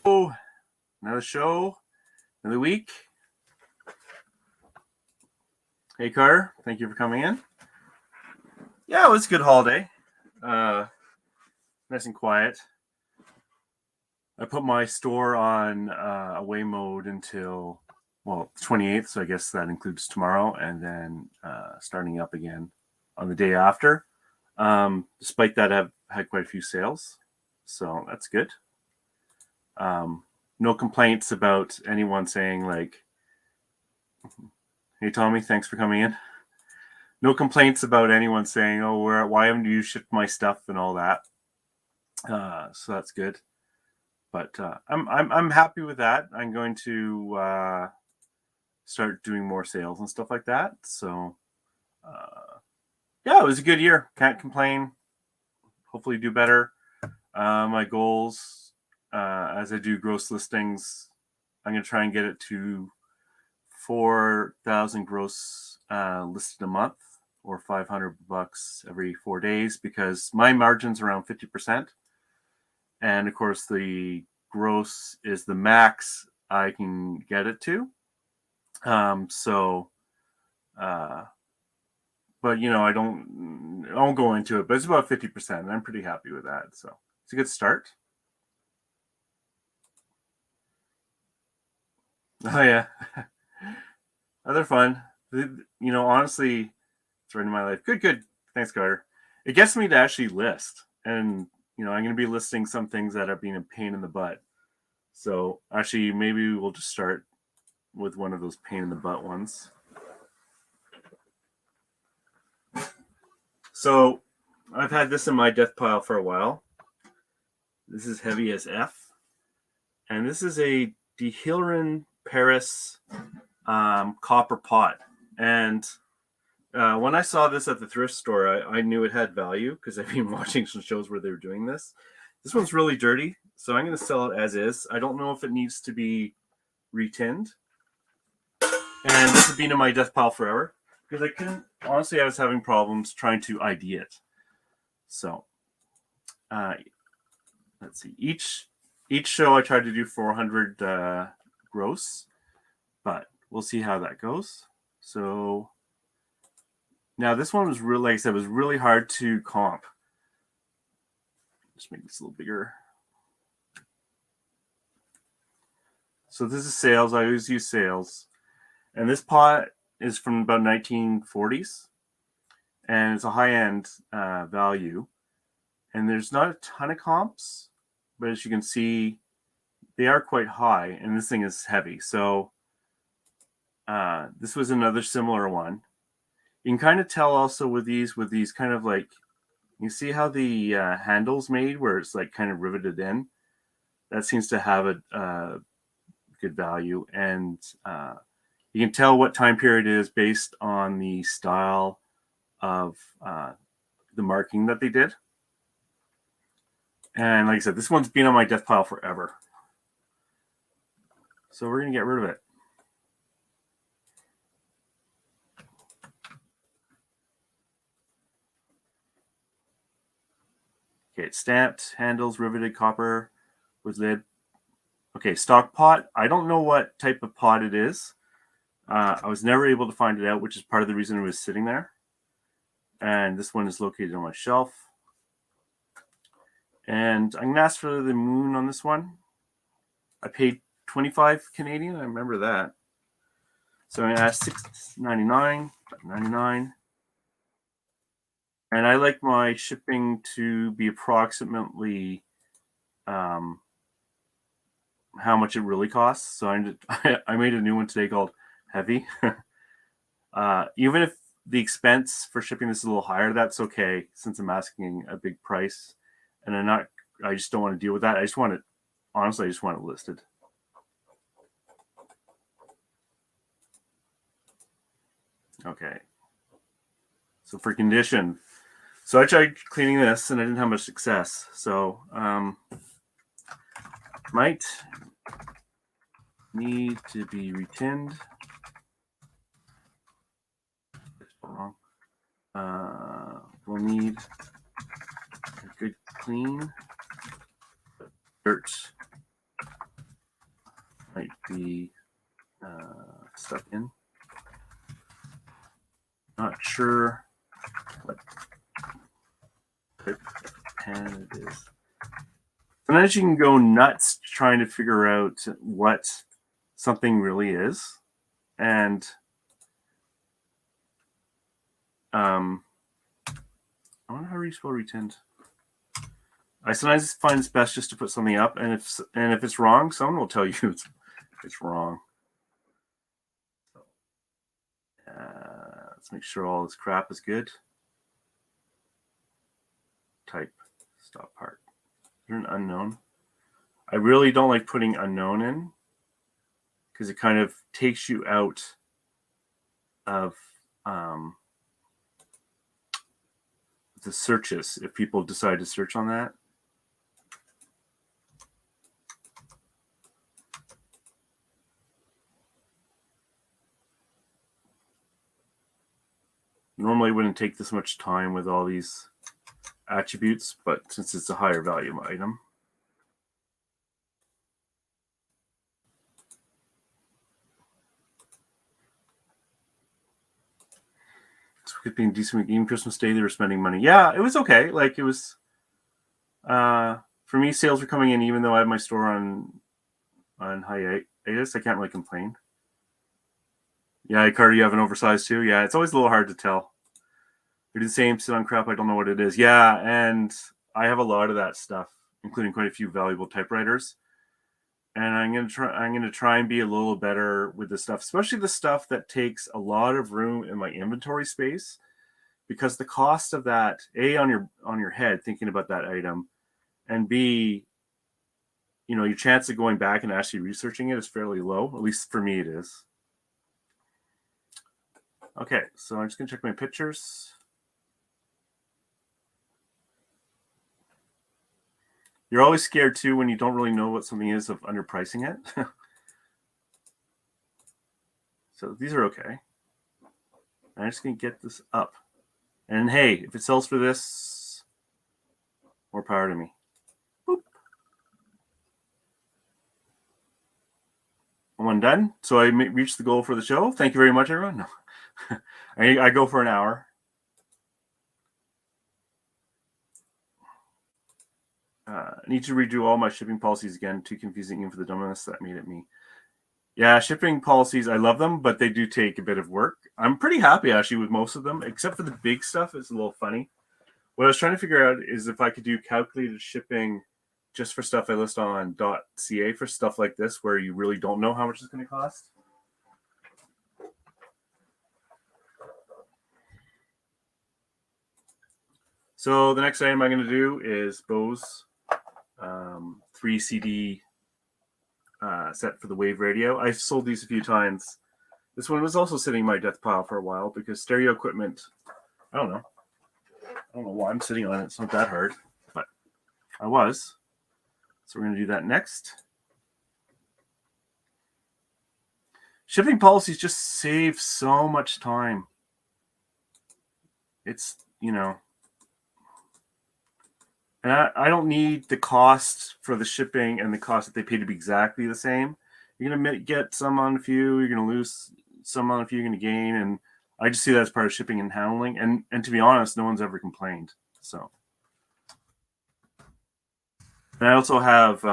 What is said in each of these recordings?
Oh, another show, another week. Hey, Carter, thank you for coming in. Yeah, it was a good holiday. Nice and quiet. I put my store on away mode until, the 28th, so I guess that includes tomorrow, and then starting up again on the day after. Despite that, I've had quite a few sales, so that's good. No complaints about anyone saying like, hey, Tommy, thanks for coming in. No complaints about anyone saying, oh, why haven't you shipped my stuff and all that. So that's good. But I'm happy with that. I'm going to start doing more sales and stuff like that. So yeah, it was a good year. Can't complain. Hopefully do better. My goals, as I do gross listings, I'm going to try and get it to 4,000 gross listed a month, or $500 every 4 days, because my margin's around 50%. And of course, the gross is the max I can get it to. But I don't go into it, but it's about 50%. And I'm pretty happy with that. So it's a good start. Oh yeah. They're fun. Honestly, it's right in my life. Good. Thanks, Carter. It gets me to actually list. And, I'm going to be listing some things that are being a pain in the butt. So actually, maybe we'll just start with one of those pain in the butt ones. So I've had this in my death pile for a while. This is heavy as F. And this is a Dehillerin Paris copper pot. And when I saw this at the thrift store, I knew it had value because I've been watching some shows where they were doing this. This one's really dirty, so I'm going to sell it as is. I don't know if it needs to be retinned. And this has been in my death pile forever because I was having problems trying to ID it. So, let's see. Each show I tried to do 400 gross, but we'll see how that goes. So now this one was really, like I said, was really hard to comp. Just make this a little bigger. So this is sales. I always use sales. And this pot is from about 1940s. And it's a high-end value. And there's not a ton of comps, but as you can see, they are quite high. And this thing is heavy. So this was another similar one. You can kind of tell also with these kind of like, you see how the handle's made where it's like kind of riveted in? That seems to have a good value. And you can tell what time period it is based on the style of the marking that they did. And like I said, this one's been on my death pile forever. So we're going to get rid of it. Okay, it's stamped, handles, riveted copper with lid. Okay, stock pot. I don't know what type of pot it is. I was never able to find it out, which is part of the reason it was sitting there. And this one is located on my shelf. And I'm going to ask for the moon on this one. I paid 25 Canadian. I remember that. So I'm going to ask $6.99. And I like my shipping to be approximately how much it really costs. So I made a new one today called Heavy. Even if the expense for shipping this is a little higher, that's okay since I'm asking a big price. And I just don't want to deal with that. I just want it listed. Okay. So for condition, so I tried cleaning this and I didn't have much success. So might need to be retinned. We'll need a good clean dirt might be stuck in. Not sure what type of pen it is. Sometimes you can go nuts trying to figure out what something really is. And I wonder how you spell retint. I sometimes find it's best just to put something up, and if it's wrong, someone will tell you it's wrong. Let's make sure all this crap is good. Type stop part. Is there an unknown? I really don't like putting unknown in because it kind of takes you out of the searches if people decide to search on that. Normally it wouldn't take this much time with all these attributes, but since it's a higher value item. Skipping decent game Christmas Day, they were spending money. Yeah, it was okay. Like it was for me, sales were coming in even though I had my store on hiatus. I can't really complain. Yeah, Carter, you have an oversized too? Yeah, it's always a little hard to tell. They do the same, sit on crap, I don't know what it is. Yeah, and I have a lot of that stuff, including quite a few valuable typewriters. And I'm gonna try and be a little better with the stuff, especially the stuff that takes a lot of room in my inventory space, because the cost of that, A, on your head thinking about that item, and B, your chance of going back and actually researching it is fairly low. At least for me it is. Okay, so I'm just gonna check my pictures. You're always scared too when you don't really know what something is of underpricing it. So these are okay. I'm just gonna get this up. And hey, if it sells for this, more power to me. Boop. One done. So I reached the goal for the show. Thank you very much, everyone. No. I go for an hour. I need to redo all my shipping policies again. Too confusing even for the dumbness that made it me. Yeah, shipping policies, I love them, but they do take a bit of work. I'm pretty happy actually with most of them, except for the big stuff. It's a little funny. What I was trying to figure out is if I could do calculated shipping just for stuff I list on .ca for stuff like this, where you really don't know how much it's going to cost. So the next item I'm going to do is Bose 3 CD set for the Wave Radio. I've sold these a few times. This one was also sitting in my death pile for a while because stereo equipment, I don't know why I'm sitting on it. It's not that hard, but I was. So we're going to do that next. Shipping policies just save so much time. It's, and I don't need the cost for the shipping and the cost that they pay to be exactly the same. You're going to get some on a few, you're going to lose some on a few, you're going to gain. And I just see that as part of shipping and handling. And to be honest, no one's ever complained. So, and I also have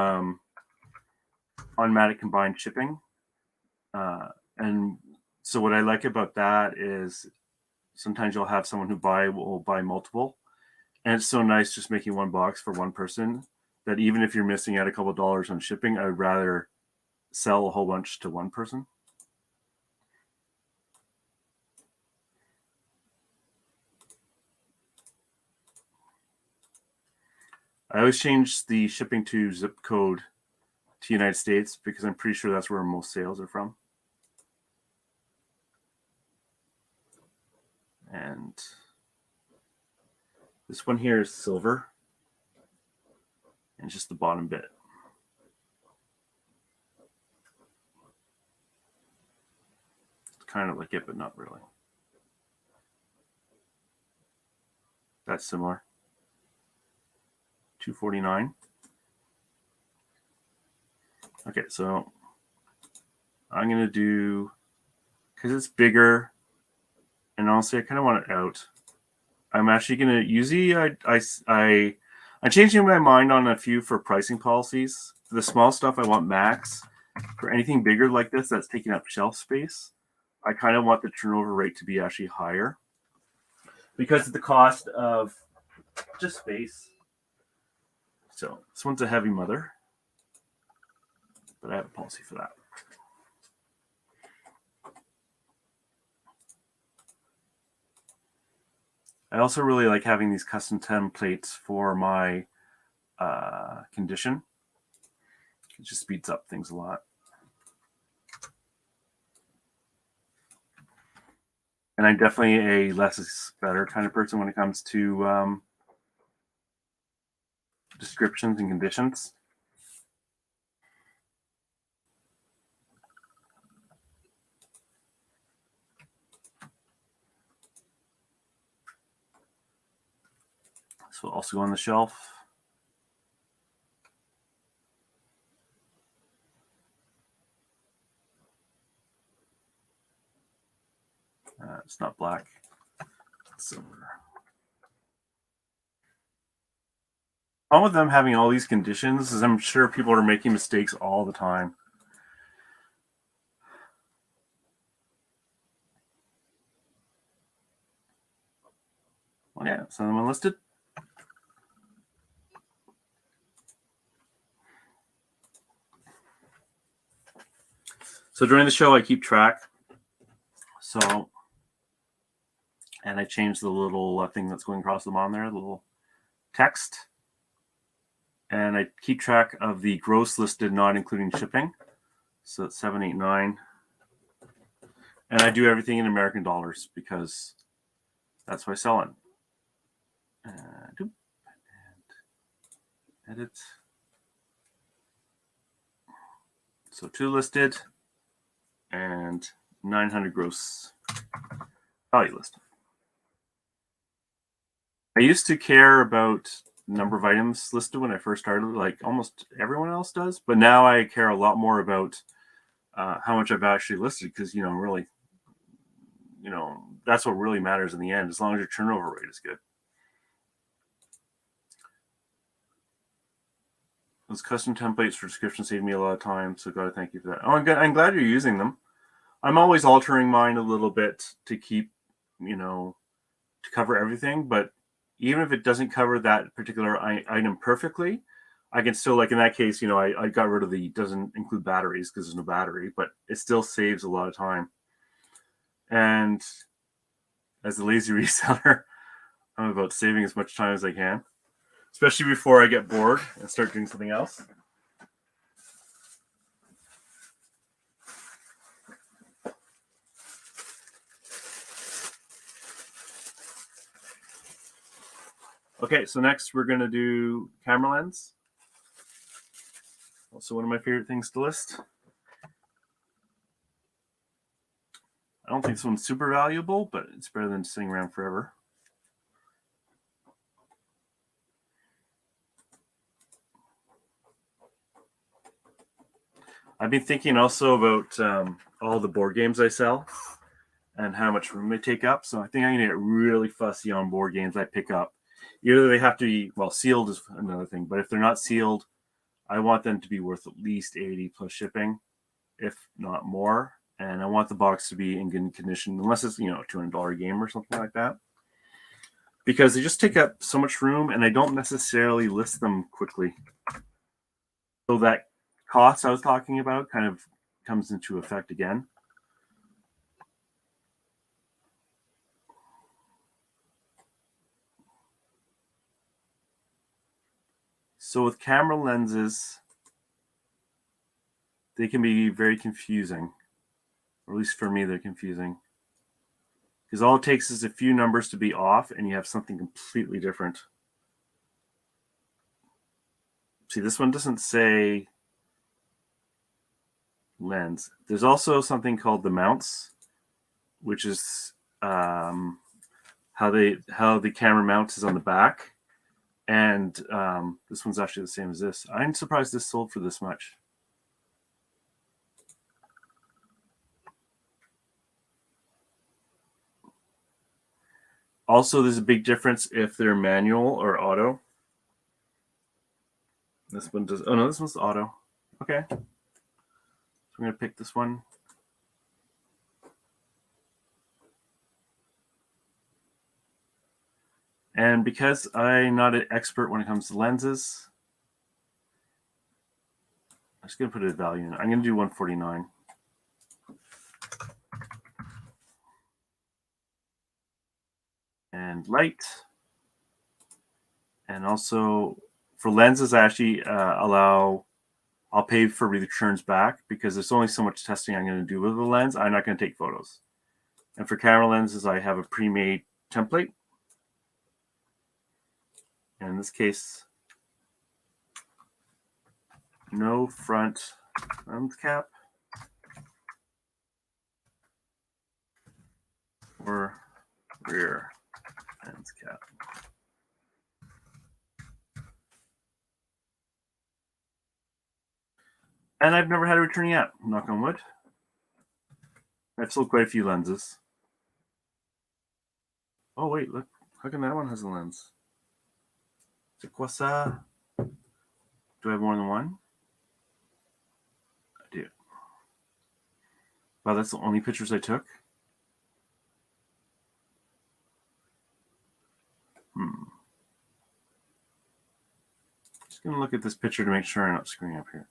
automatic combined shipping. And so what I like about that is sometimes you'll have someone who will buy multiple. And it's so nice just making one box for one person that even if you're missing out a couple of dollars on shipping, I would rather sell a whole bunch to one person. I always change the shipping to zip code to United States because I'm pretty sure that's where most sales are from. And this one here is silver and just the bottom bit. It's kind of like it, but not really. That's similar. $2.49. Okay, so I'm going to do, because it's bigger, and honestly, I kind of want it out. I'm actually going to, usually I'm changing my mind on a few for pricing policies. For the small stuff, I want max. For anything bigger like this that's taking up shelf space, I kind of want the turnover rate to be actually higher because of the cost of just space. So this one's a heavy mother, but I have a policy for that. I also really like having these custom templates for my condition. It just speeds up things a lot. And I'm definitely a less is better kind of person when it comes to descriptions and conditions. This will also go on the shelf. It's not black, it's silver. All with them having all these conditions is I'm sure people are making mistakes all the time. Well, yeah, some of them unlisted. So during the show, I keep track. So, and I changed the little thing that's going across the bottom there, the little text. And I keep track of the gross listed, not including shipping. So it's 789. And I do everything in American dollars because that's what I sell in. And edit. So 2 listed and 900 gross value listed. I used to care about number of items listed when I first started, like almost everyone else does. But now I care a lot more about how much I've actually listed because, really, that's what really matters in the end, as long as your turnover rate is good. Those custom templates for description saved me a lot of time, so gotta thank you for that. Oh, I'm glad you're using them. I'm always altering mine a little bit to keep, to cover everything, but even if it doesn't cover that particular item perfectly, I can still, like in that case, I got rid of the doesn't include batteries because there's no battery, but it still saves a lot of time. And as a lazy reseller, I'm about saving as much time as I can, especially before I get bored and start doing something else. Okay, so next we're going to do camera lens. Also one of my favorite things to list. I don't think this one's super valuable, but it's better than sitting around forever. I've been thinking also about all the board games I sell and how much room they take up. So I think I'm going to get really fussy on board games I pick up. Either they have to be, well, sealed is another thing, but if they're not sealed, I want them to be worth at least 80 plus shipping, if not more. And I want the box to be in good condition, unless it's, $200 game or something like that. Because they just take up so much room and I don't necessarily list them quickly. So that cost I was talking about kind of comes into effect again. So with camera lenses, they can be very confusing. Or at least for me, they're confusing. Because all it takes is a few numbers to be off and you have something completely different. See, this one doesn't say lens. There's also something called the mounts, which is how the camera mounts is on the back. And this one's actually the same as this. I'm surprised this sold for this much. Also, there's a big difference if they're manual or auto. This one does. Oh no, this one's auto. Okay. So I'm going to pick this one. And because I'm not an expert when it comes to lenses, I'm just going to put a value in. I'm going to do 149. And light. And also for lenses, I actually I'll pay for returns back because there's only so much testing I'm going to do with the lens. I'm not going to take photos. And for camera lenses, I have a pre-made template. And in this case, no front lens cap or rear lens cap. And I've never had a return yet, knock on wood. I've sold quite a few lenses. Oh wait, look, how come that one has a lens? C'est quoi ça? Do I have more than one? I do. Wow, that's the only pictures I took? Just gonna look at this picture to make sure I'm not screwing up here.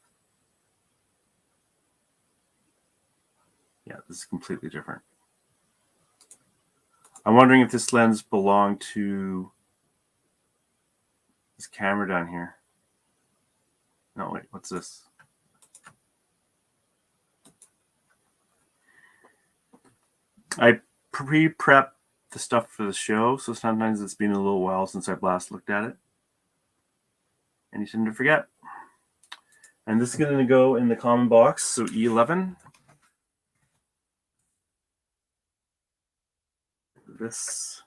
Yeah, this is completely different. I'm wondering if this lens belonged to this camera down here. No, wait, what's this? I pre-prep the stuff for the show, so sometimes it's been a little while since I've last looked at it. And you tend to forget. And this is going to go in the common box, so E11. This,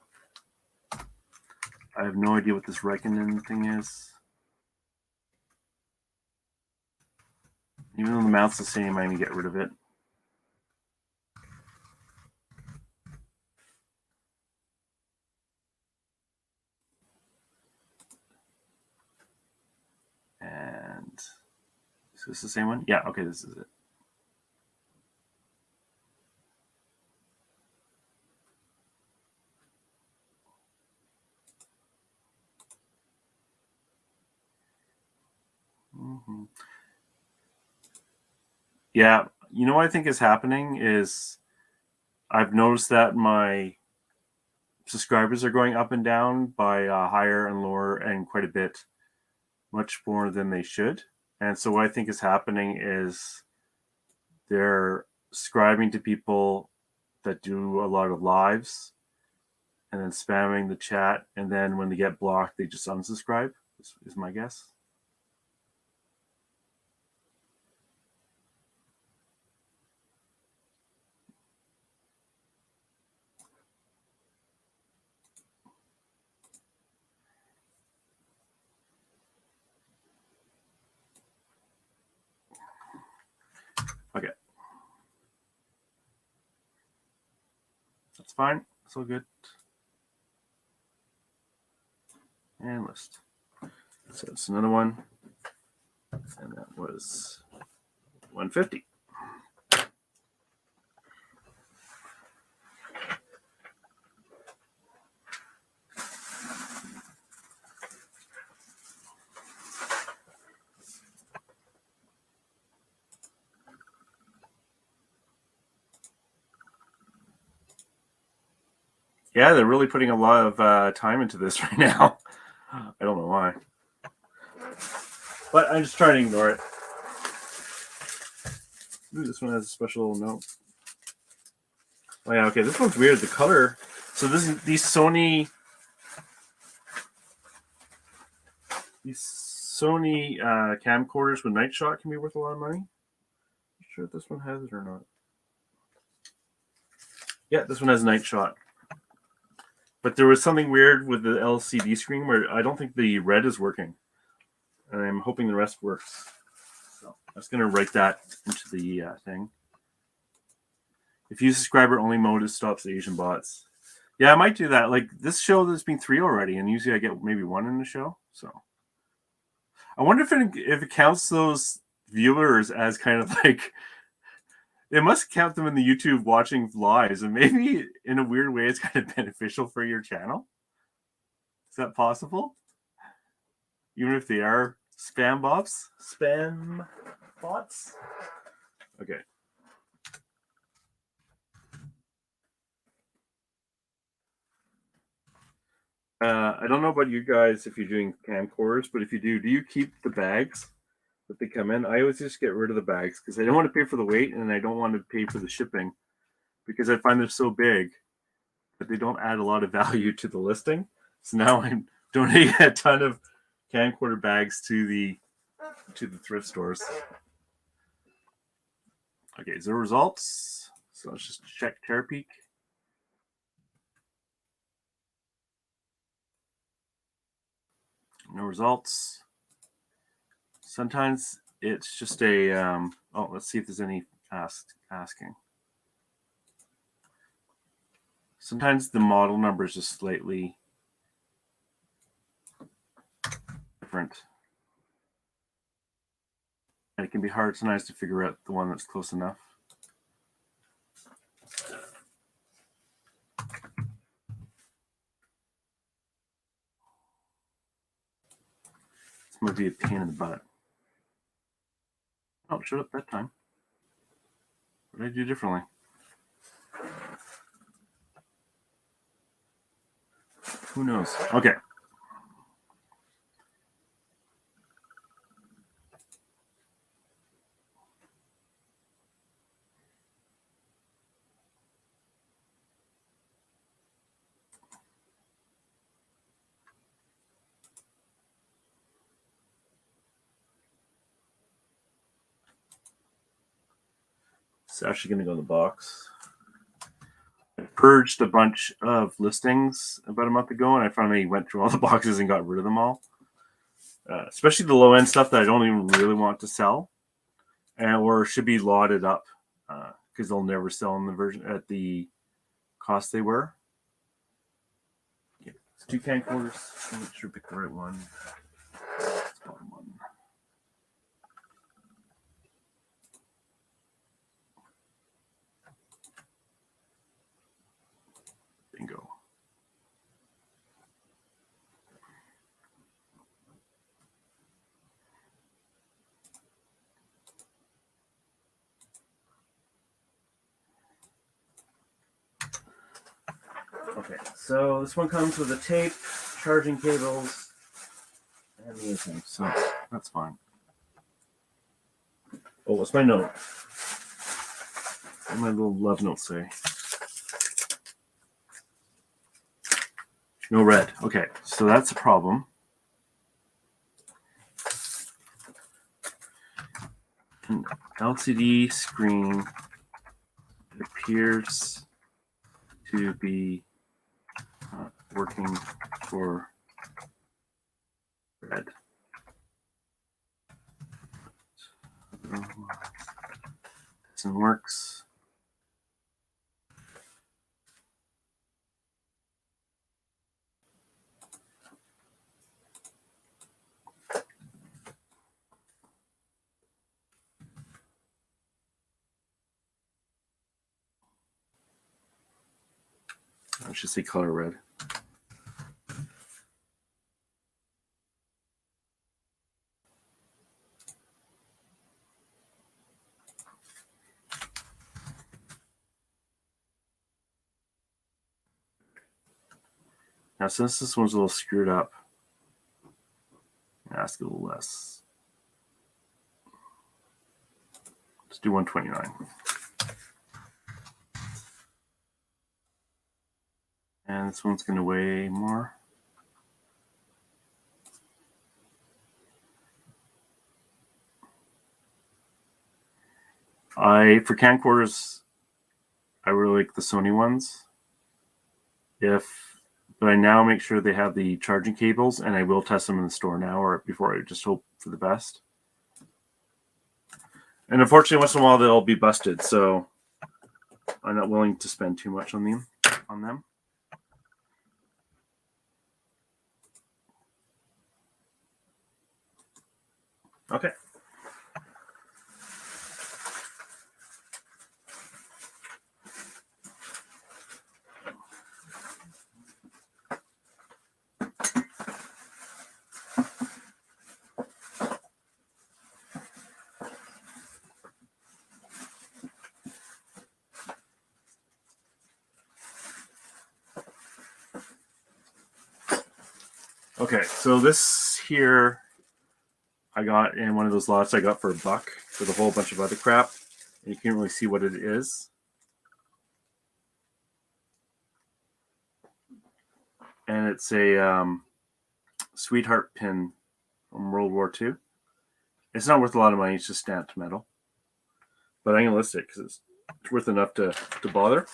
I have no idea what this Raikkonen thing is. Even though the mouth's the same, I'm going to get rid of it. And is this the same one? Yeah, okay, this is it. Mm-hmm. Yeah, you know what I think is happening is I've noticed that my subscribers are going up and down by higher and lower and quite a bit, much more than they should. And so what I think is happening is they're subscribing to people that do a lot of lives and then spamming the chat. And then when they get blocked, they just unsubscribe, is my guess. Okay. That's fine. It's all good. And list. So it's another one. And that was 150. Yeah, they're really putting a lot of time into this right now. I don't know why. But I'm just trying to ignore it. Ooh, this one has a special note. Oh yeah, okay, this one's weird. The color. So these Sony camcorders with night shot can be worth a lot of money. Not sure if this one has it or not. Yeah, this one has night shot. But there was something weird with the LCD screen where I don't think the red is working. And I'm hoping the rest works. So I was going to write that into the thing. If you use subscriber only mode, it stops Asian bots. Yeah, I might do that. Like this show, there's been 3 already, and usually I get maybe 1 in the show. So I wonder if it counts those viewers as kind of like it must count them in the YouTube watching lives, and maybe in a weird way, it's kind of beneficial for your channel. Is that possible? Even if they are spam bots? Spam bots? Okay. I don't know about you guys if you're doing camcorders, but if you do you keep the bags that they come in? I always just get rid of the bags because I don't want to pay for the weight and I don't want to pay for the shipping because I find they're so big that they don't add a lot of value to the listing. So now I'm donating a ton of camcorder bags to the thrift stores. Okay, is there results? So let's just check Terapeak. No results. Sometimes it's just a oh, let's see if there's any asking. Sometimes the model number is just slightly different. And it can be hard sometimes to figure out the one that's close enough. This might be a pain in the butt. Oh, it showed up that time. What did I do differently? Who knows? Okay. It's actually going to go in the box. I purged a bunch of listings about a month ago, and I finally went through all the boxes and got rid of them all. Especially the low end stuff that I don't even really want to sell, or should be lotted up because they'll never sell in the version at the cost they were. Okay, it's 2 camcorders. Make sure I pick the right one. It's bottom one. Bingo. Okay, so this one comes with a tape, charging cables, and the thing, so that's fine. Oh, what's my note? What did my little love note say? No red. Okay, so that's a problem. An LCD screen appears to be working for red. This one works. I should say color red. Now, since this one's a little screwed up, ask a little less. Let's do 129. And this one's going to weigh more. For camcorders, I really like the Sony ones. But I now make sure they have the charging cables, and I will test them in the store now or before. I just hope for the best. And unfortunately, once in a while they'll be busted, so I'm not willing to spend too much on them. Okay. Okay, so this here I got in one of those lots I got for $1 with a whole bunch of other crap. And you can't really see what it is. And it's a sweetheart pin from World War II. It's not worth a lot of money. It's just stamped metal. But I'm going to list it because it's worth enough to bother.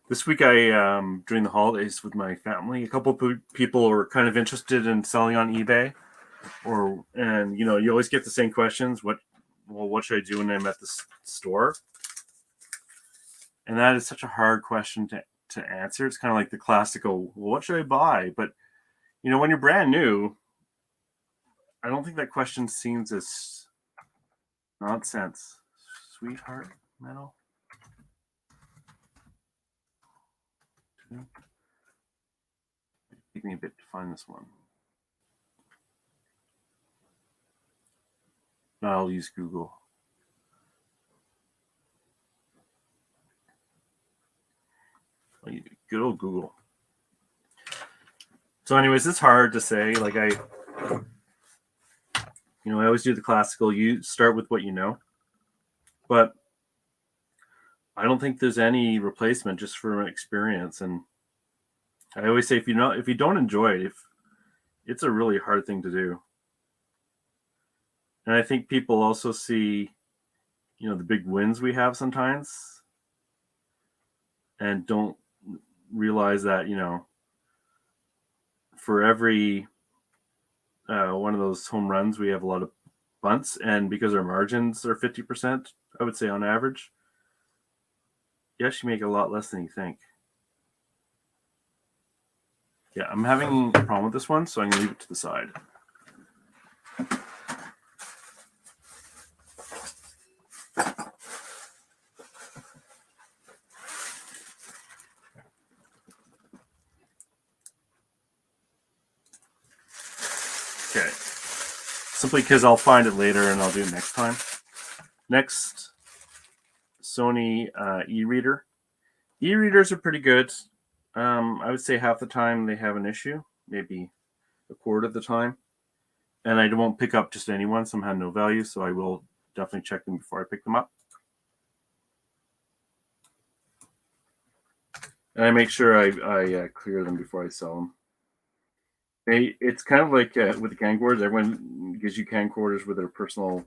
This week, during the holidays with my family, a couple of people were kind of interested in selling on eBay, and you always get the same questions. What should I do when I'm at the store? And that is such a hard question to answer. It's kind of like the classical, well, what should I buy? But when you're brand new, I don't think that question seems as nonsense. Sweetheart metal. Take me a bit to find this one. I'll use Google. Good old Google. So anyways, it's hard to say. Like I always do the classical. You start with what you know. But I don't think there's any replacement just for experience. And I always say if you don't enjoy it, it's a really hard thing to do. And I think people also see, the big wins we have sometimes and don't realize that, for every one of those home runs, we have a lot of bunts. And because our margins are 50%, I would say on average, you actually make a lot less than you think. Yeah, I'm having a problem with this one, so I'm going to leave it to the side. Okay. Simply because I'll find it later and I'll do it next time. Next, Sony e-reader. E-readers are pretty good. I would say half the time they have an issue, maybe a quarter of the time. And I won't pick up just anyone. Some have no value, so I will definitely check them before I pick them up. And I make sure I clear them before I sell them. It's kind of like with the camcorders. Everyone gives you camcorders with their personal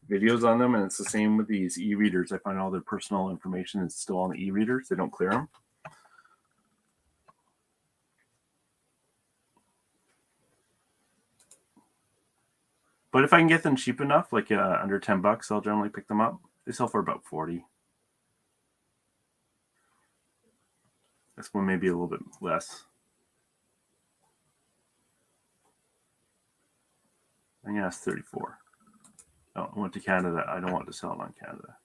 videos on them, and it's the same with these e-readers. I find all their personal information is still on the e-readers. They don't clear them. But if I can get them cheap enough, like under $10, I'll generally pick them up. They sell for about 40. This one may be a little bit less. I'm gonna ask 34. Oh, I went to Canada. I don't want to sell it on Canada.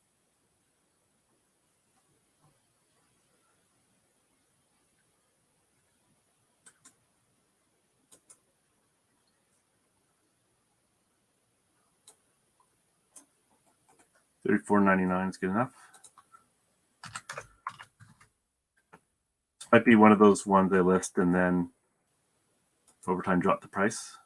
$34.99 is good enough. This might be one of those ones they list and then over time drop the price.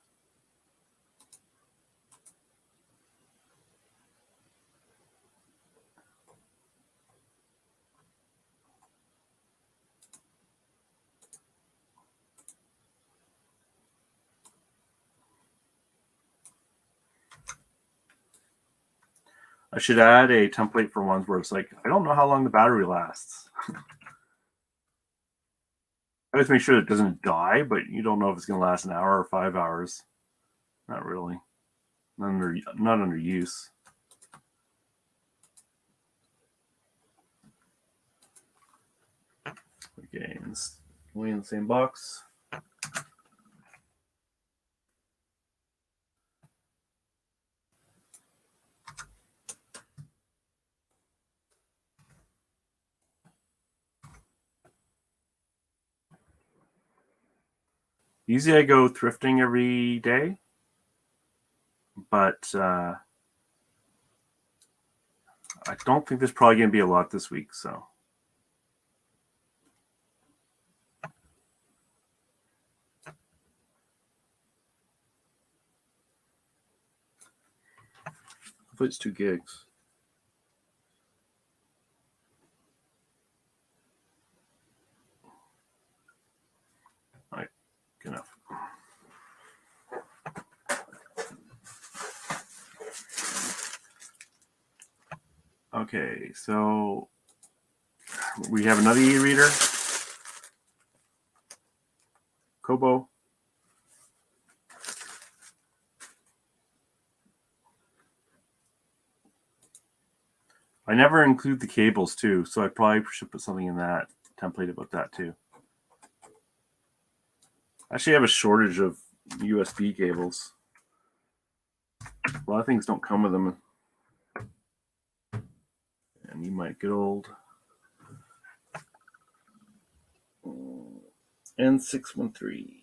I should add a template for ones where it's like, I don't know how long the battery lasts. I always make sure it doesn't die, but you don't know if it's going to last an hour or 5 hours. Not really. Not under use. way in the same box. Usually I go thrifting every day, but I don't think there's probably going to be a lot this week, so. Hopefully it's 2 gigs. All right, good enough. Okay, so we have another e-reader, Kobo. I never include the cables too, so I probably should put something in that template about that too. I actually have a shortage of USB cables. A lot of things don't come with them. And you might get old. N613.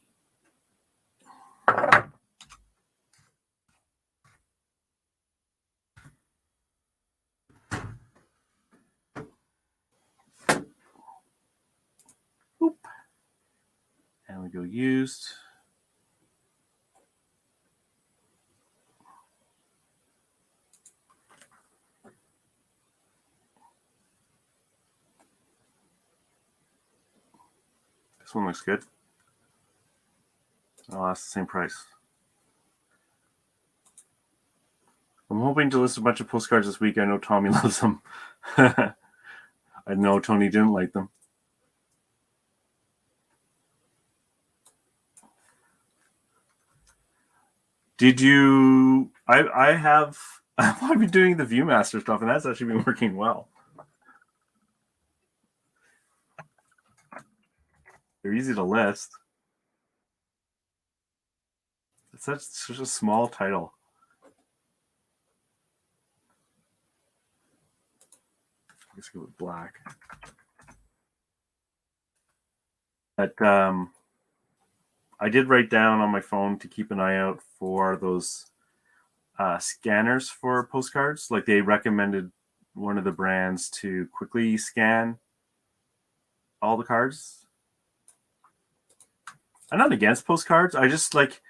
Boop. And we go used. This one looks good. Oh, that's the same price. I'm hoping to list a bunch of postcards this week. I know Tommy loves them. I know Tony didn't like them. Did you? I have. I've been doing the ViewMaster stuff, and that's actually been working well. They're easy to list. It's such a small title. Let's go with black. But I did write down on my phone to keep an eye out for those scanners for postcards. Like they recommended one of the brands to quickly scan all the cards. I'm not against postcards. I just like,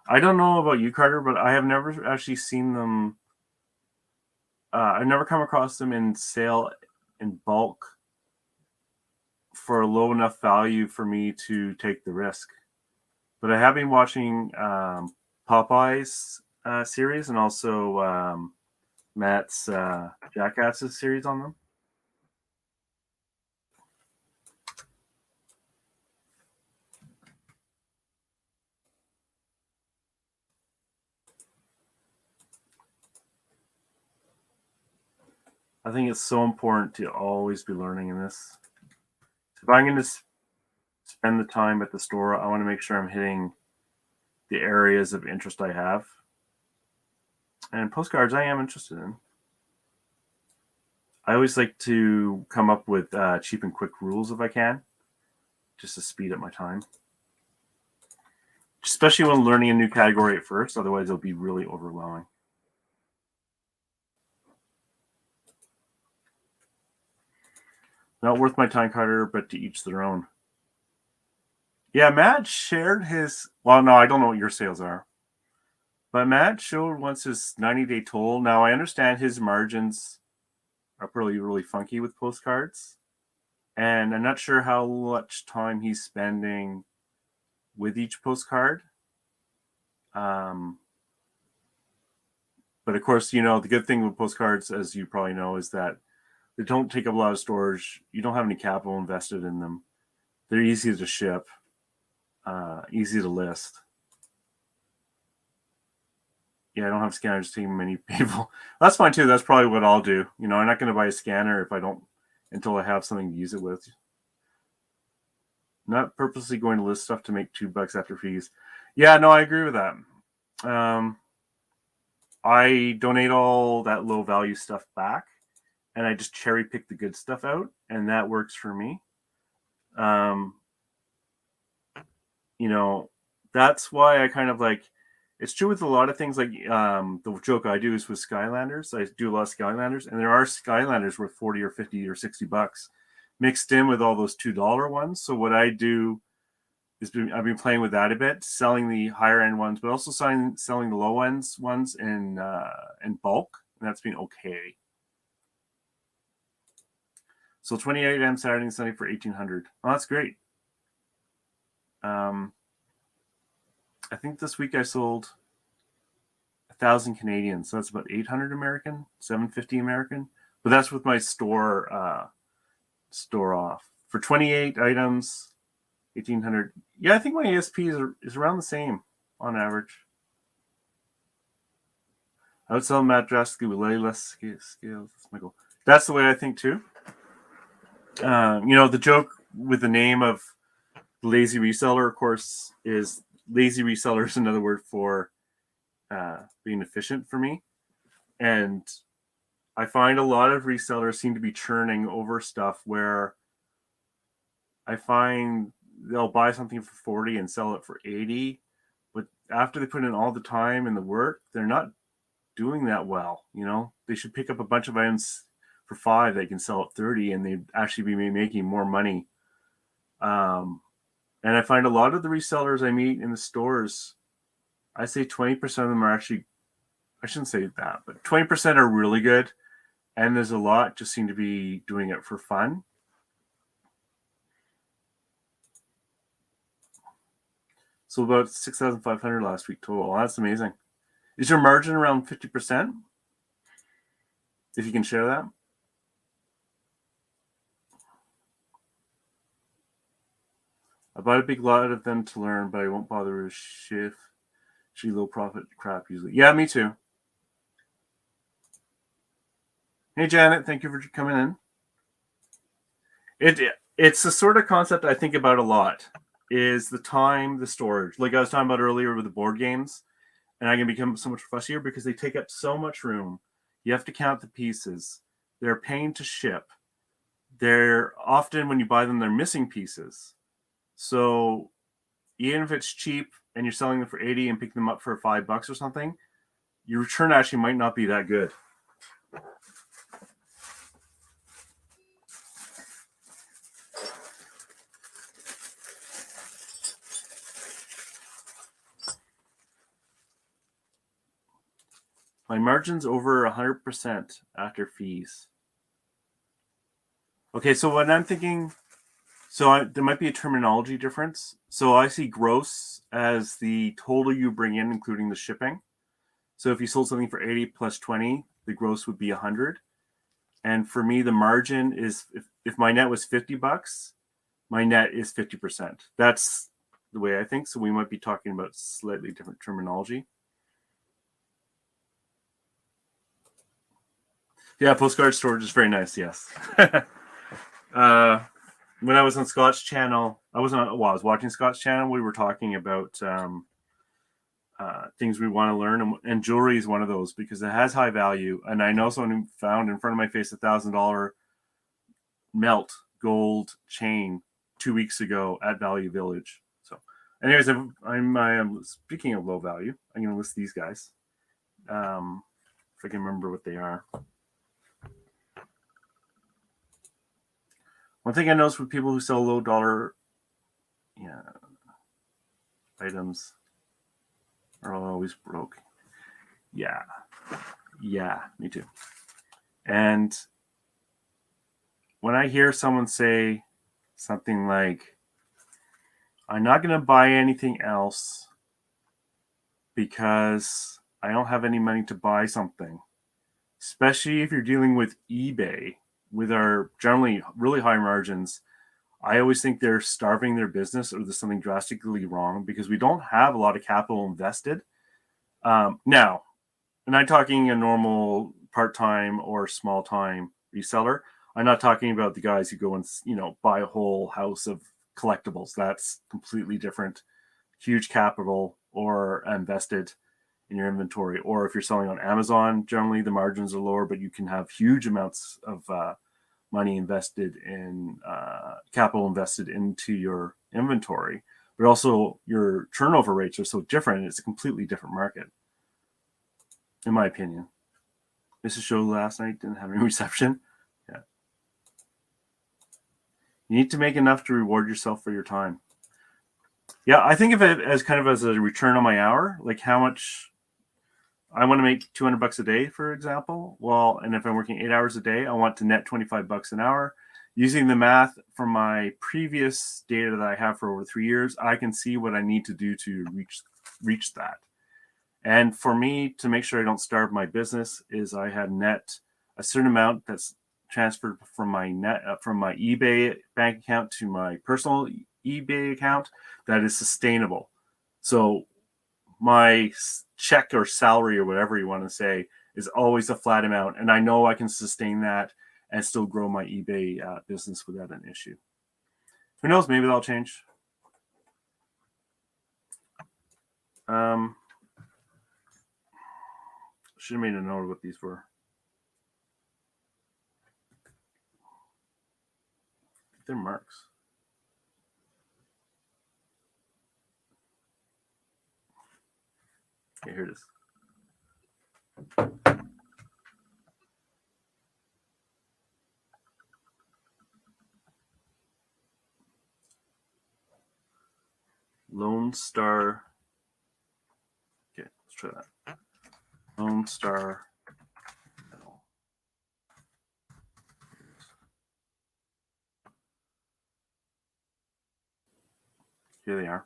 I don't know about you, Carter, but I have never actually seen them. I've never come across them in sale in bulk for a low enough value for me to take the risk. But I have been watching Popeye's series and also Matt's Jackass's series on them. I think it's so important to always be learning in this. If I'm going to spend the time at the store, I want to make sure I'm hitting the areas of interest I have. And postcards I am interested in. I always like to come up with cheap and quick rules if I can, just to speed up my time. Especially when learning a new category at first, otherwise it'll be really overwhelming. Not worth my time, Carter, but to each their own. Yeah, Matt shared his... Well, no, I don't know what your sales are. But Matt showed once his 90-day toll. Now, I understand his margins are really, really funky with postcards. And I'm not sure how much time he's spending with each postcard. But of course, you know, the good thing with postcards, as you probably know, is that they don't take up a lot of storage. You don't have any capital invested in them. They're easy to ship, easy to list. Yeah, I don't have scanners taking many people. That's fine too. That's probably what I'll do. You know, I'm not going to buy a scanner if I don't, until I have something to use it with. Not purposely going to list stuff to make $2 after fees. Yeah, no, I agree with that. I donate all that low value stuff back, and I just cherry pick the good stuff out, and that works for me. You know, that's why I kind of like. It's true with a lot of things. Like the joke I do is with Skylanders. I do a lot of Skylanders, and there are Skylanders worth 40 or 50 or $60 mixed in with all those $2 ones. So what I do is I've been playing with that a bit, selling the higher end ones, but also selling the low ends ones in bulk, and that's been okay. So 28 items Saturday and Sunday for 1,800. Oh, that's great. I think this week I sold 1,000 Canadian, so that's about 800 American, 750 American. But that's with my store off for 28 items, 1,800. Yeah, I think my ASP is around the same on average. I would sell Matt drastically with less scales. That's my goal. That's the way I think too. The joke with the name of lazy reseller, of course, is lazy reseller is another word for being efficient for me. And I find a lot of resellers seem to be churning over stuff where I find they'll buy something for 40 and sell it for 80. But after they put in all the time and the work, they're not doing that well. They should pick up a bunch of items for 5 they can sell at 30, and they'd actually be making more money. And I find a lot of the resellers I meet in the stores, I say 20% of them are actually, I shouldn't say that, but 20% are really good. And there's a lot just seem to be doing it for fun. So about 6,500 last week total. That's amazing. Is your margin around 50%? If you can share that. I bought a big lot of them to learn, but I won't bother with shift. She low profit crap usually. Yeah, me too. Hey Janet, thank you for coming in. It's the sort of concept I think about a lot. Is the time, the storage. Like I was talking about earlier with the board games, and I can become so much fussier because they take up so much room. You have to count the pieces. They're a pain to ship. They're often, when you buy them, they're missing pieces. So even if it's cheap and you're selling them for 80 and pick them up for $5 or something, your return actually might not be that good. My margin's over 100% after fees. Okay, so what I'm thinking, there might be a terminology difference. So I see gross as the total you bring in, including the shipping. So if you sold something for 80 plus 20, the gross would be 100. And for me, the margin is, if my net was $50, my net is 50%. That's the way I think. So we might be talking about slightly different terminology. Yeah, postcard storage is very nice. Yes. When I was on Scott's channel, I was watching Scott's channel. We were talking about things we want to learn, and jewelry is one of those because it has high value. And I know someone who found in front of my face $1,000 melt gold chain 2 weeks ago at Value Village. So, anyways, I'm speaking of low value. I'm going to list these guys. If I can remember what they are. One thing I noticed with people who sell low dollar items are always broke. Yeah, me too. And when I hear someone say something like, I'm not going to buy anything else because I don't have any money to buy something, especially if you're dealing with eBay, with our generally really high margins, I always think they're starving their business or there's something drastically wrong because we don't have a lot of capital invested. Now, and I'm talking a normal part-time or small-time reseller. I'm not talking about the guys who go and buy a whole house of collectibles. That's completely different. Huge capital or invested in your inventory. Or if you're selling on Amazon, generally the margins are lower, but you can have huge amounts of money invested in capital invested into your inventory. But also your turnover rates are so different. It's a completely different market, in my opinion. This show last night didn't have any reception. Yeah. You need to make enough to reward yourself for your time. Yeah, I think of it as kind of as a return on my hour, like how much I want to make $200 a day, for example. Well, and if I'm working 8 hours a day, I want to net $25 an hour. Using the math from my previous data that I have for over 3 years, I can see what I need to do to reach that. And for me, to make sure I don't starve my business, is I had net a certain amount that's transferred from my eBay bank account to my personal eBay account that is sustainable. So my check or salary or whatever you want to say is always a flat amount, and I know I can sustain that and still grow my eBay business without an issue. Who knows? Maybe that'll change. Should have made a note of what these were. They're marks. Okay, here it is. Lone Star. Okay, let's try that. Lone Star. Here they are.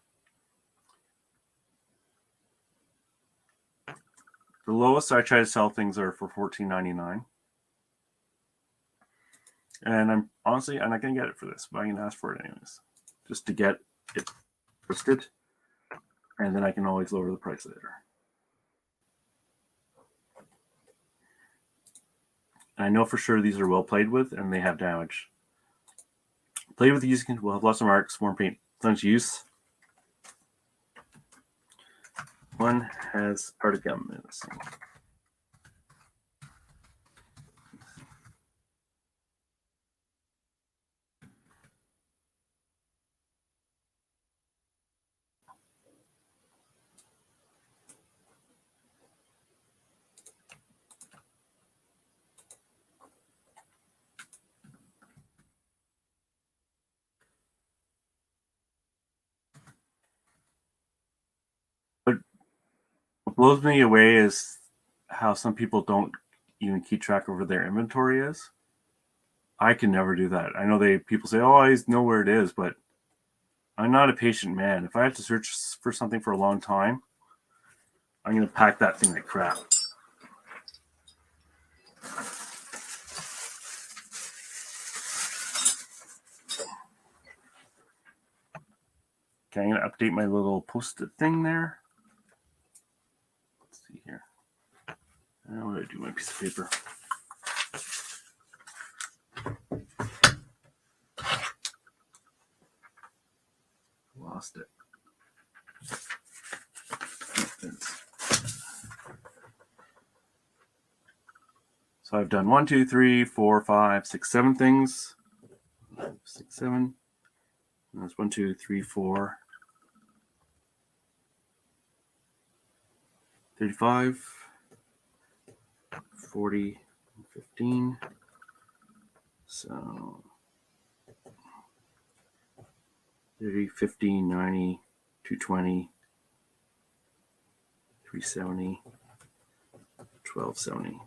The lowest I try to sell things are for $14.99. And I'm not going to get it for this, but I'm going to ask for it anyways, just to get it listed. And then I can always lower the price later. And I know for sure these are well played with and they have damage. Played with these will have lots of marks, warm paint, tons of use. One has part of gum in this thing. What blows me away is how some people don't even keep track of where their inventory is. I can never do that. I know people say, "Oh, I know where it is," but I'm not a patient man. If I have to search for something for a long time, I'm going to pack that thing like crap. Okay, I'm going to update my little post-it thing there. Let's see here. What do I do with my piece of paper? Lost it. So I've done 1, 2, 3, 4, 5, 6, 7 things. 6, 7. And that's 1, 2, 3, 4. 35, 40, 15. So 30, 50, 90, 220, 370, 1270.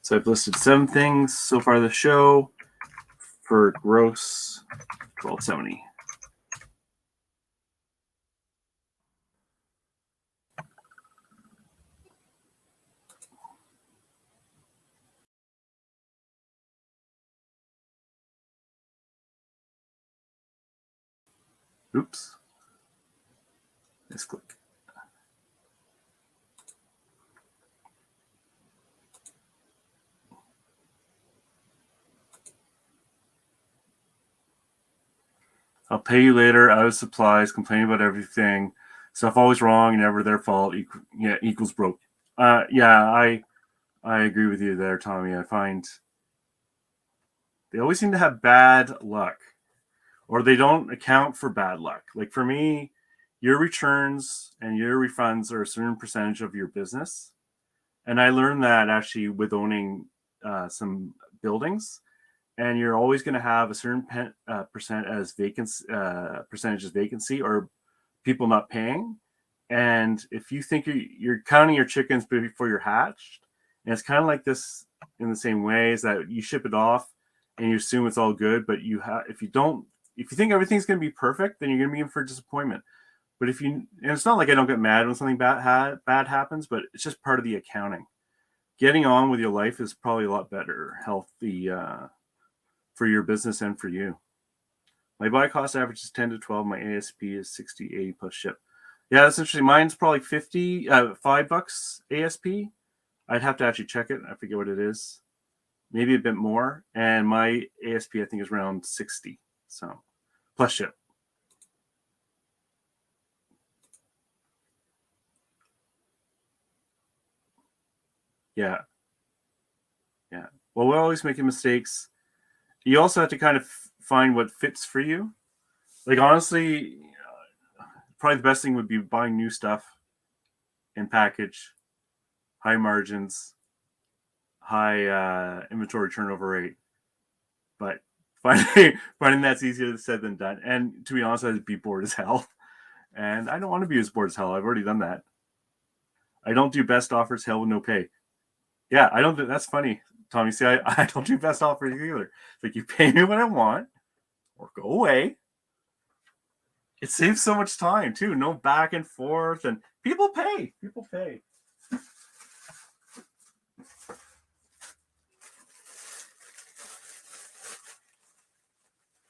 So I've listed 7 things so far this show for gross 1270. Oops. Misclick. I'll pay you later, out of supplies, complaining about everything, stuff always wrong, never their fault, equals broke. I agree with you there, Tommy. I find they always seem to have bad luck, or they don't account for bad luck. Like for me, your returns and your refunds are a certain percentage of your business. And I learned that actually with owning some buildings. And you're always going to have a certain percentage as vacancy or people not paying. And if you think you're counting your chickens before you're hatched, and it's kind of like this in the same way, is that you ship it off and you assume it's all good, but if you think everything's going to be perfect, then you're going to be in for disappointment. But and it's not like I don't get mad when something bad happens, but it's just part of the accounting. Getting on with your life is probably a lot better, healthy for your business and for you. My buy cost average is 10 to 12. My ASP is 60, 80 plus ship. Yeah, that's interesting. Mine's probably $5 ASP. I'd have to actually check it. I forget what it is. Maybe a bit more. And my ASP, I think, is around 60. So, plus ship. Yeah. Well, we're always making mistakes. You also have to kind of find what fits for you. Like, honestly, probably the best thing would be buying new stuff in package, high margins, high inventory turnover rate. But finding that's easier said than done. And to be honest, I'd be bored as hell. And I don't want to be as bored as hell. I've already done that. I don't do best offers, hell with no pay. Yeah, I don't do. That's funny, Tommy. See, I don't do best offers either. It's like, you pay me what I want or go away. It saves so much time too. No back and forth, and people pay.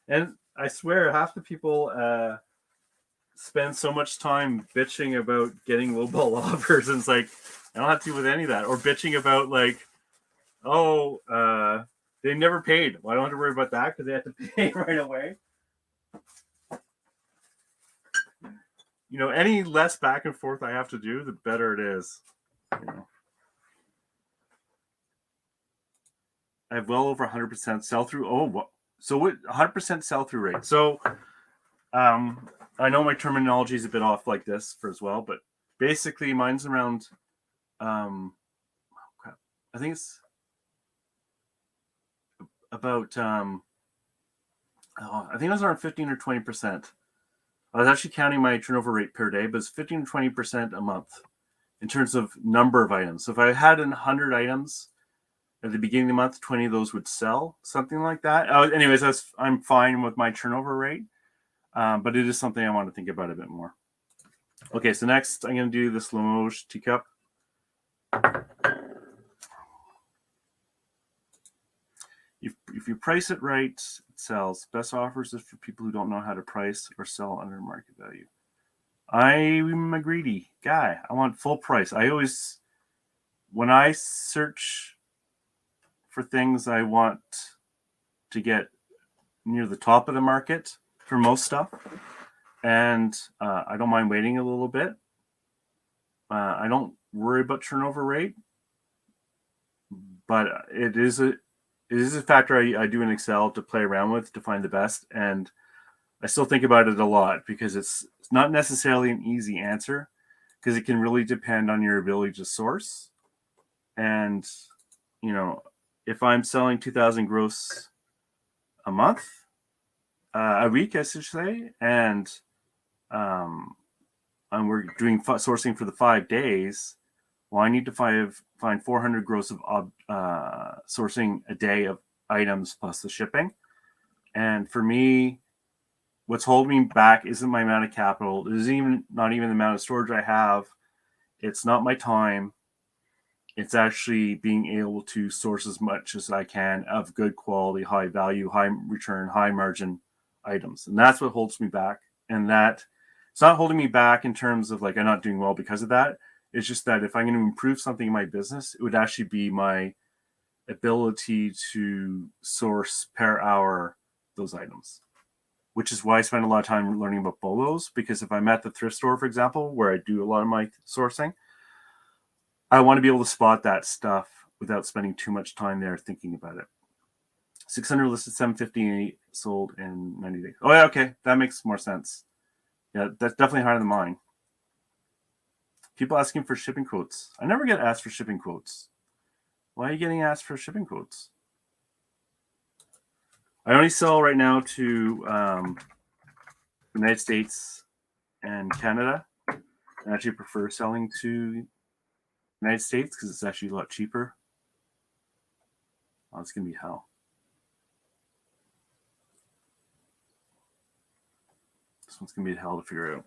And I swear, half the people spend so much time bitching about getting lowball offers, and it's like, I don't have to deal with any of that. Or bitching about like, they never paid. Well, I don't have to worry about that because they have to pay right away. Any less back and forth I have to do, the better it is. I have well over 100% sell through. So what? 100% sell through rate. So, I know my terminology is a bit off like this as well, but basically mine's around. I think it's about. I think it was around 15 or 20%. I was actually counting my turnover rate per day, but it's 15 to 20% a month in terms of number of items. So if I had 100 items at the beginning of the month, 20 of those would sell, something like that. Anyways, I'm fine with my turnover rate, but it is something I want to think about a bit more. Okay, so next I'm going to do this Limoges teacup. If you price it right, it sells. Best offers is for people who don't know how to price or sell under market value. I'm a greedy guy. I want full price. When I search for things, I want to get near the top of the market for most stuff. And I don't mind waiting a little bit. I don't worry about turnover rate, but it is a factor I do in Excel to play around with to find the best. And I still think about it a lot because it's not necessarily an easy answer because it can really depend on your ability to source. And, if I'm selling 2,000 gross a month, a week, I should say, and we're doing sourcing for the 5 days, well, I need to find 400 gross of sourcing a day of items plus the shipping. And for me, what's holding me back isn't my amount of capital. It isn't not even the amount of storage I have. It's not my time. It's actually being able to source as much as I can of good quality, high value, high return, high margin items. And that's what holds me back. And that it's not holding me back in terms of like I'm not doing well because of that. It's just that if I'm going to improve something in my business, it would actually be my ability to source per hour those items, which is why I spend a lot of time learning about bolos, because if I'm at the thrift store, for example, where I do a lot of my sourcing, I want to be able to spot that stuff without spending too much time there thinking about it. 600 listed, 750 sold in 90 days. Oh, yeah, okay. That makes more sense. Yeah, that's definitely higher than mine. People asking for shipping quotes. I never get asked for shipping quotes. Why are you getting asked for shipping quotes? I only sell right now to the United States and Canada. I actually prefer selling to the United States because it's actually a lot cheaper. Oh, it's going to be hell. This one's going to be hell to figure out.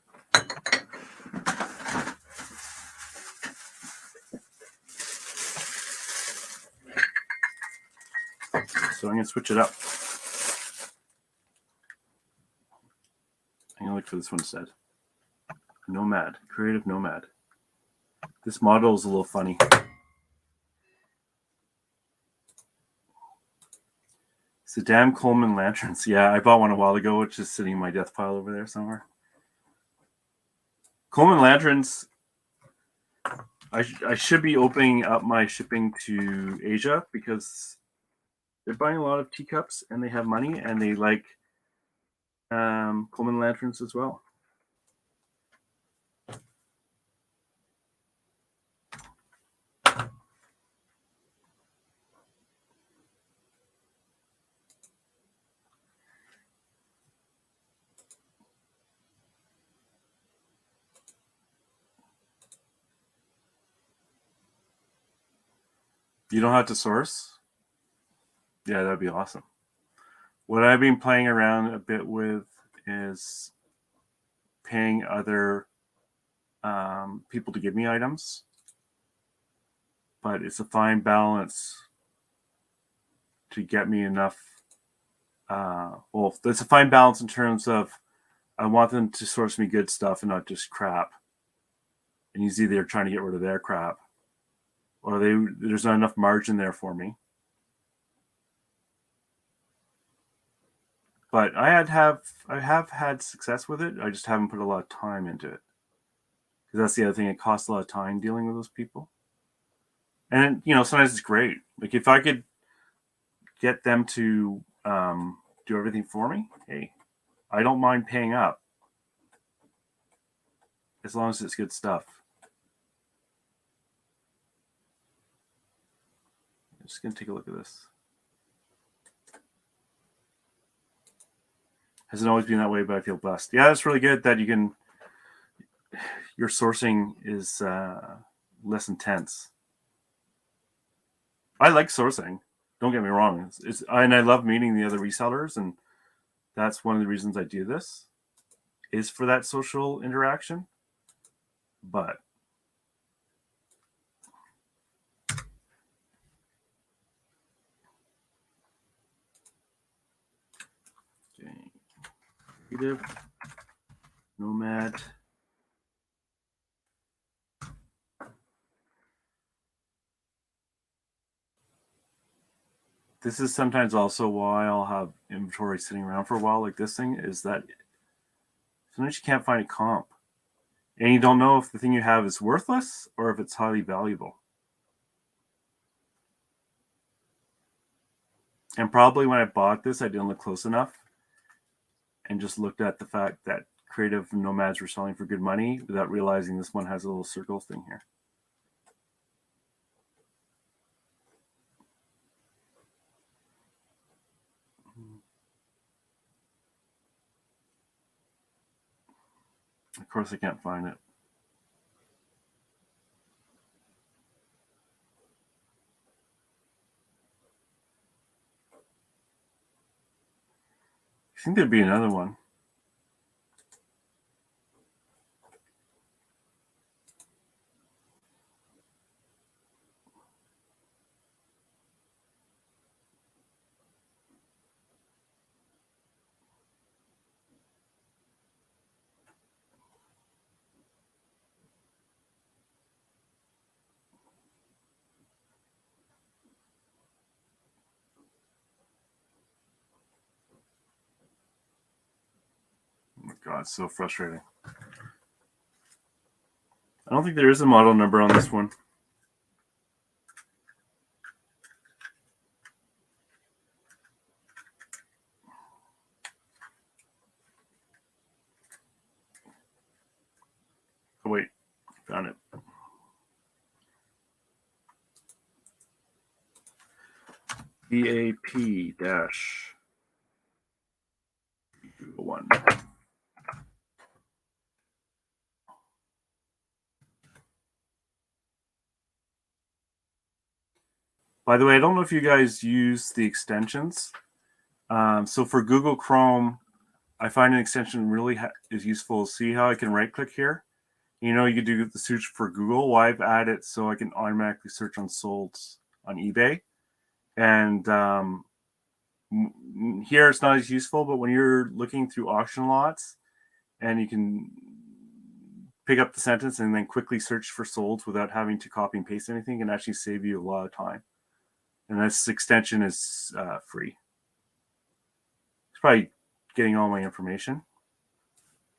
So I'm going to switch it up. I'm going to look for this one instead. Nomad, creative nomad. This model is a little funny. It's the damn Coleman lanterns. Yeah, I bought one a while ago, which is sitting in my death pile over there somewhere. Coleman lanterns. I should be opening up my shipping to Asia because they're buying a lot of teacups and they have money and they like Coleman lanterns as well. You don't have to source? Yeah, that'd be awesome. What I've been playing around a bit with is paying other people to give me items, but it's a fine balance to get me enough. Well, it's a fine balance in terms of I want them to source me good stuff and not just crap. And usually they're trying to get rid of their crap, or there's not enough margin there for me. But I have had success with it. I just haven't put a lot of time into it. Because that's the other thing. It costs a lot of time dealing with those people. And, sometimes it's great. Like, if I could get them to do everything for me, hey, I don't mind paying up. As long as it's good stuff. I'm just going to take a look at this. Hasn't always been that way, but I feel blessed. Yeah, it's really good that your sourcing is less intense. I like sourcing. Don't get me wrong. And I love meeting the other resellers, and that's one of the reasons I do this, is for that social interaction. But creative nomad. This is sometimes also why I'll have inventory sitting around for a while, like this thing, is that sometimes you can't find a comp. And you don't know if the thing you have is worthless or if it's highly valuable. And probably when I bought this, I didn't look close enough and just looked at the fact that creative nomads were selling for good money without realizing this one has a little circle thing here. Of course, I can't find it. I think there'd be another one. God, it's so frustrating. I don't think there is a model number on this one. Oh, wait. Found it. BAP-1. By the way, I don't know if you guys use the extensions. So for Google Chrome, I find an extension really is useful. See how I can right click here? You know, you can do the search for Google. Well, I've added it so I can automatically search on solds on eBay. And here it's not as useful, but when you're looking through auction lots and you can pick up the sentence and then quickly search for solds without having to copy and paste anything, can actually save you a lot of time. And this extension is free. It's probably getting all my information.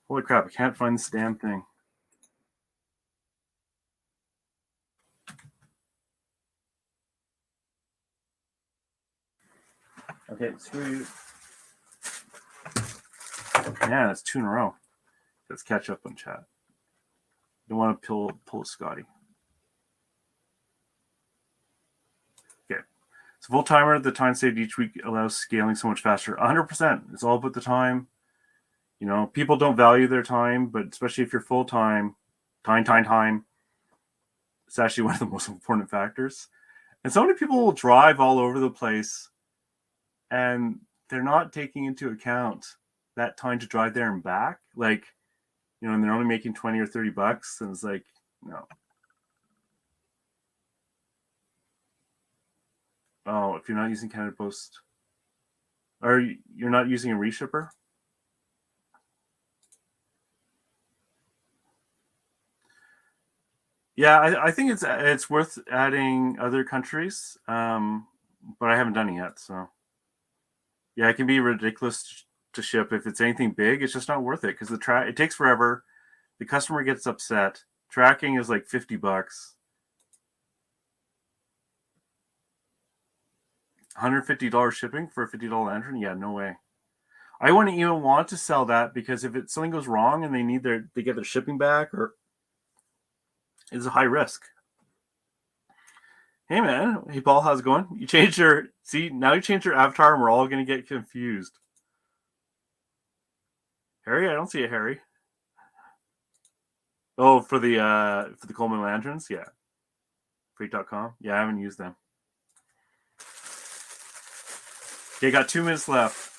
Holy crap, I can't find this damn thing. Okay, screw you. Yeah, that's 2 in a row. Let's catch up on chat. Don't want to pull a Scotty. Okay. So full timer, the time saved each week allows scaling so much faster. 100%. It's all about the time. You know, people don't value their time, but especially if you're full time, time. It's actually one of the most important factors. And so many people will drive all over the place and they're not taking into account that time to drive there and back. Like, you know, and they're only making 20 or 30 bucks. And it's like, no. Oh, if you're not using Canada Post, or you're not using a reshipper? Yeah, I think it's worth adding other countries, but I haven't done it yet. So yeah, it can be ridiculous to ship if it's anything big. It's just not worth it because it takes forever. The customer gets upset. Tracking is like $50. $150 shipping for a $50 lantern? Yeah, no way. I wouldn't even want to sell that because if something goes wrong and they get their shipping back, or it's a high risk. Hey man, hey Paul, how's it going? You changed your avatar and we're all gonna get confused. Harry, I don't see a Harry. Oh, for the Coleman lanterns, yeah. Freight.com. Yeah, I haven't used them. Okay, got 2 minutes left.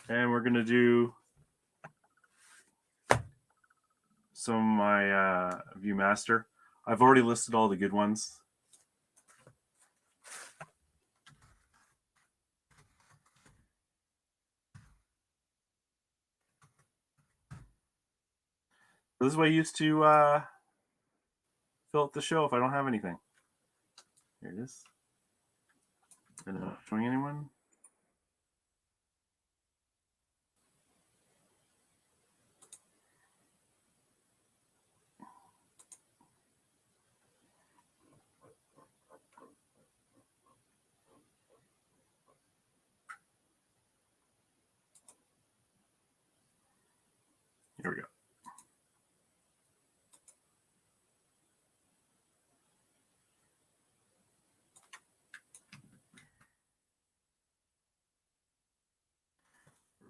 And we're gonna do some of my Viewmaster. I've already listed all the good ones. This is what I used to fill up the show if I don't have anything. Here it is. Showing anyone? Here we go.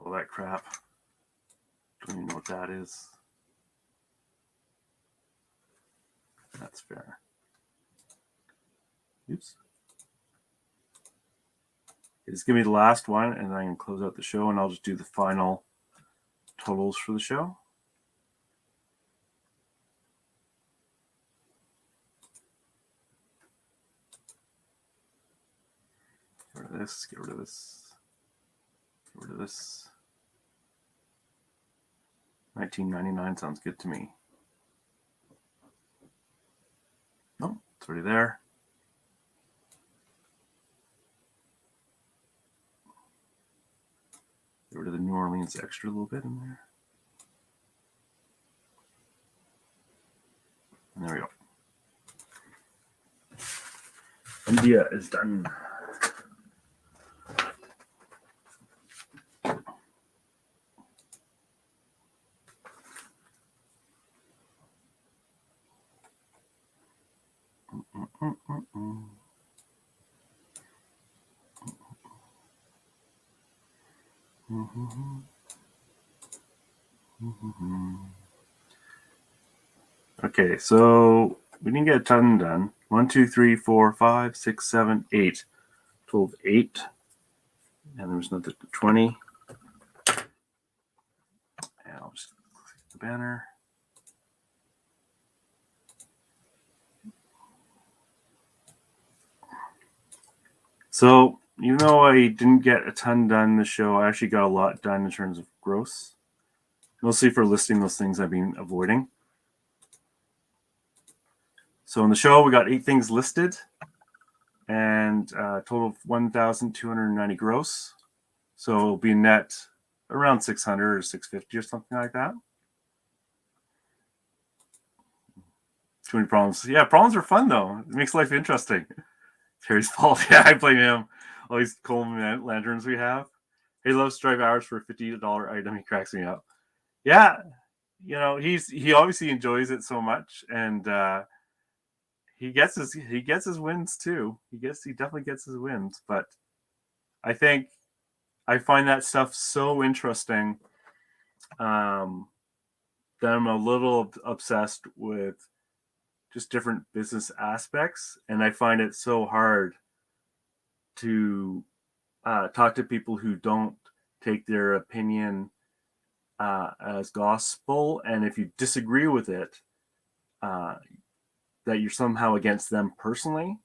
All that crap. Don't even know what that is. That's fair. Oops. Just give me the last one and then I can close out the show and I'll just do the final totals for the show. Get rid of this, get rid of this, get rid of this. $19.99 sounds good to me. No, it's already there. Get rid of the New Orleans extra a little bit in there. And there we go. India is done. Okay, so we didn't get a ton done. 1, 2, 3, 4, 5, 6, 7, 8. 12, 8. And there was another 20. And I'll just click the banner. So, even though I didn't get a ton done in the show, I actually got a lot done in terms of gross. Mostly for listing those things I've been avoiding. So in the show, we got 8 things listed and a total of 1,290 gross. So it'll be net around 600 or 650 or something like that. Too many problems. Yeah, problems are fun though. It makes life interesting. Terry's fault. Yeah, I blame him. All these Coleman lanterns we have. He loves to drive hours for a $50 item. He cracks me up. Yeah, you know, he obviously enjoys it so much, and he gets his wins too. He definitely gets his wins. But I think I find that stuff so interesting that I'm a little obsessed with just different business aspects, and I find it so hard to talk to people who don't take their opinion as gospel, and if you disagree with it, that you're somehow against them personally.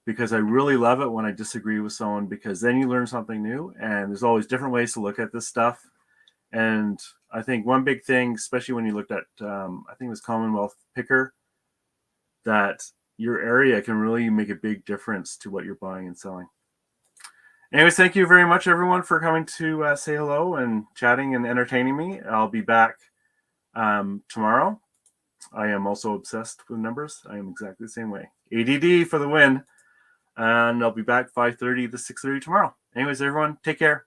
Because I really love it when I disagree with someone, because then you learn something new, and there's always different ways to look at this stuff. And I think one big thing, especially when you looked at, I think it was Commonwealth Picker, that your area can really make a big difference to what you're buying and selling. Anyways, thank you very much, everyone, for coming to say hello and chatting and entertaining me. I'll be back tomorrow. I am also obsessed with numbers. I am exactly the same way. ADD for the win. And I'll be back 5:30 to 6:30 tomorrow. Anyways, everyone, take care.